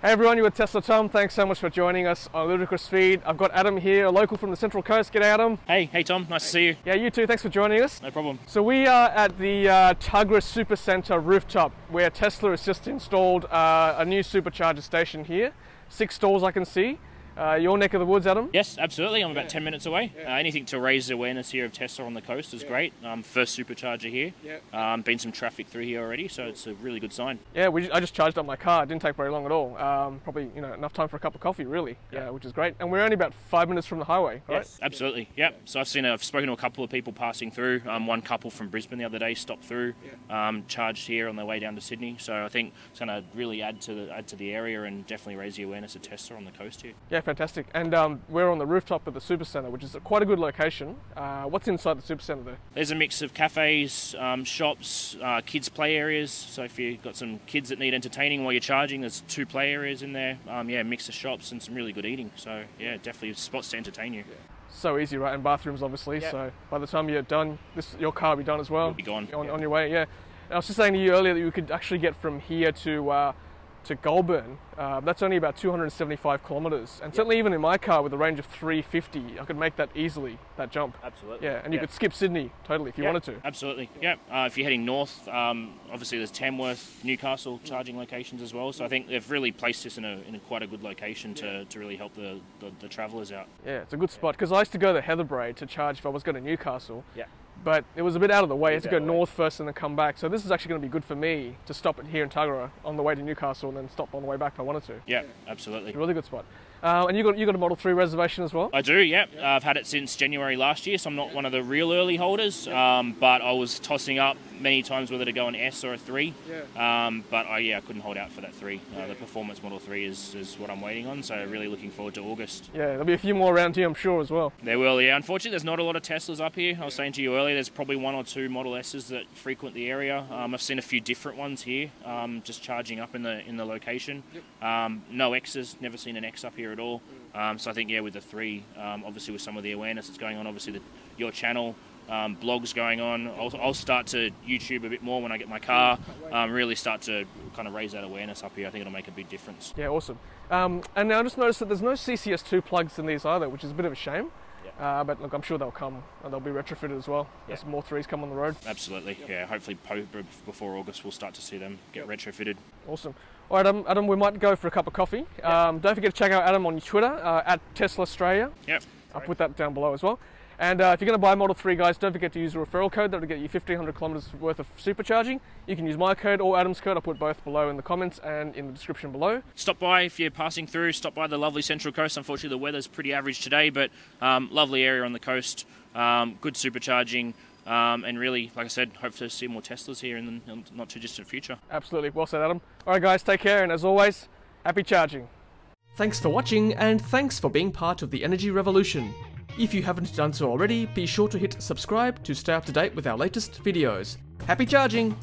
Hey everyone, you're with Tesla Tom. Thanks so much for joining us on Ludicrous feed. I've got Adam here, a local from the Central Coast. G'day Adam. Hey Tom, nice to see you. Yeah, you too. Thanks for joining us. No problem. So we are at the Tuggerah Super Centre rooftop where Tesla has just installed a new supercharger station here. 6 stalls I can see. Your neck of the woods, Adam? Yes, absolutely. I'm about 10 minutes away. Anything to raise awareness here of Tesla on the coast is great. First supercharger here. Been some traffic through here already, so it's a really good sign. Yeah, I just charged up my car. It didn't take very long at all. Probably enough time for a cup of coffee, really. Yeah, which is great. And we're only about 5 minutes from the highway, right? Yes, absolutely. Yep. So I've spoken to a couple of people passing through. One couple from Brisbane the other day stopped through, charged here on their way down to Sydney. So I think it's going to really add to the area and definitely raise the awareness of Tesla on the coast here. Yeah, fantastic. And we're on the rooftop of the Super Centre, which is quite a good location. What's inside the Super Centre there? There's a mix of cafes, shops, kids' play areas. So if you've got some kids that need entertaining while you're charging, there's 2 play areas in there. Mix of shops and some really good eating. So yeah, definitely spots to entertain you. Yeah. So easy, right? And bathrooms, obviously. Yep. So by the time you're done, your car will be done as well. You'll be gone. On your way, yeah. And I was just saying to you earlier that you could actually get from here to Goulburn. That's only about 275 kilometres, and certainly even in my car with a range of 350, I could make that easily, that jump. Absolutely. Yeah, and you could skip Sydney totally if you wanted to. Absolutely. Yeah. If you're heading north, obviously there's Tamworth, Newcastle charging locations as well. So I think they've really placed this in a quite a good location to really help the travellers out. Yeah, it's a good spot because I used to go to Heatherbrae to charge if I was going to Newcastle. Yeah. But it was a bit out of the way. I had to go north first and then come back. So this is actually going to be good for me to stop it here in Tuggerah on the way to Newcastle and then stop on the way back if I wanted to. Yeah, absolutely. It's a really good spot. And you got a Model 3 reservation as well? I do, yeah. I've had it since January last year, so I'm not one of the real early holders. But I was tossing up many times whether to go an S or a 3. But I couldn't hold out for that 3. The Performance Model 3 is what I'm waiting on, so really looking forward to August. Yeah, there'll be a few more around here, I'm sure, as well. There will, yeah. Unfortunately, there's not a lot of Teslas up here. I was saying to you earlier, there's probably 1 or 2 Model S's that frequent the area. I've seen a few different ones here, just charging up in the location. No X's, never seen an X up here at all. So I think, with the 3, obviously with some of the awareness that's going on, obviously your channel, blogs going on, I'll start to YouTube a bit more when I get my car, really start to kind of raise that awareness up here. I think it'll make a big difference. Yeah, awesome. And now I just noticed that there's no CCS2 plugs in these either, which is a bit of a shame. But look, I'm sure they'll come and they'll be retrofitted as well as more 3s come on the road. Absolutely, yeah. Hopefully before August we'll start to see them get retrofitted. Awesome. All right, Adam, we might go for a cup of coffee. Don't forget to check out Adam on Twitter, at TeslaStraya. Yep. I'll put that down below as well. And if you're going to buy Model 3, guys, don't forget to use the referral code. That'll get you 1,500 kilometres worth of supercharging. You can use my code or Adam's code. I'll put both below in the comments and in the description below. Stop by if you're passing through. Stop by the lovely Central Coast. Unfortunately, the weather's pretty average today, but lovely area on the coast. Good supercharging. And really, like I said, hope to see more Teslas here in the not too distant future. Absolutely. Well said, Adam. All right, guys, take care. And as always, happy charging. Thanks for watching, and thanks for being part of the energy revolution. If you haven't done so already, be sure to hit subscribe to stay up to date with our latest videos. Happy charging!